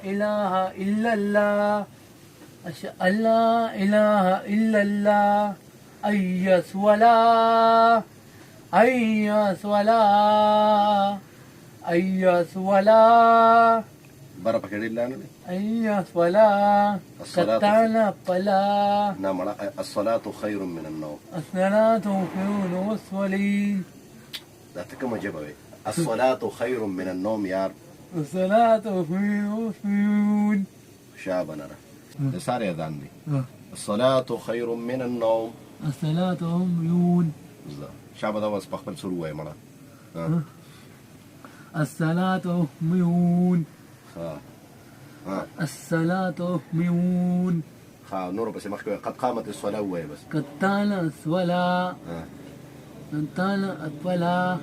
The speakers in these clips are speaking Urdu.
إله إلا الله أشهد أن لا إله إلا الله أي صلاة أي صلاة أي صلاة برا كده أي صلاة كتانا فلا نعم الصلاة خير من النوم. الصلاة خير والصلي لا تكما جبهي الصلاة خير من النوم يا الصلاة خير والصلي شابنا صار يا ذنبي الصلاة خير من النوم. الصلاة هم يون شعب ده بس بقبل سروي مرة. الصلاة هم يون الصلاة هم يون نور بس مخكوا قد قامت الصلاة وهي بس قد طال الصلاة قد طال الصلاة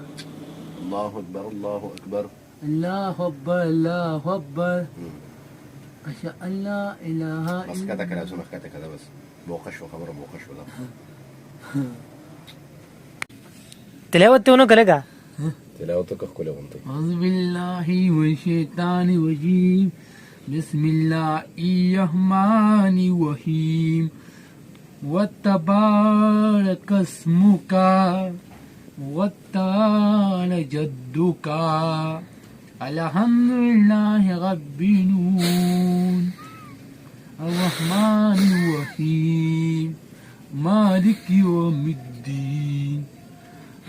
الله أكبر الله أكبر الله أكبر الله أكبر أشهد أن لا إله بس كذا كذا زون كذا كذا بس بوقش وخبر بوقش ولا تلاوته ونو كلها تلاوتك كل وانت أعوذ بالله من الشيطان الرجيم بسم الله الرحمن الرحيم وتبارك اسمك وتعالى جدك الحمد لله رب العالمين الرحمن الرحيم مالك يوم الدين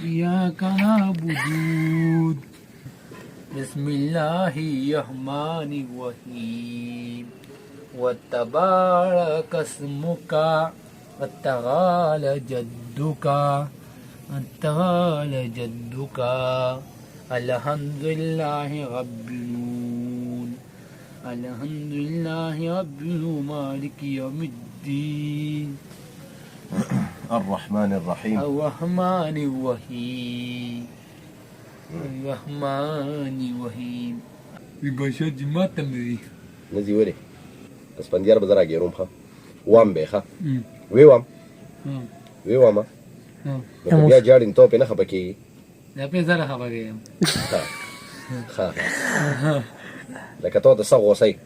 إياك نعبد بسم الله الرحمن الرحيم وتبارك اسمك وتعالى جدك وتعالى جدك الحمد لله رب العالمين الحمد لله رب العالمين مالك يوم الدين الرحمن الرحيم الرحمن الرحيم الرحمن الرحيم يبشر ما تمري نزي ولي اسبنديار بزرع جيروم خا وام بيخا ويوام ويواما يا جارين توبي نخبكي لا بيزار خبري خا لك تو تصغو سي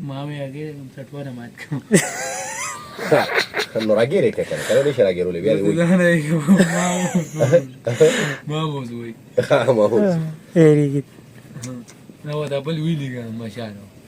ما بيجي تطور ماتكم خلنا راجيري كان ليش راجيرو لي بيدي ما موزوي ما هو very good هو دبل ويلي ما شاء الله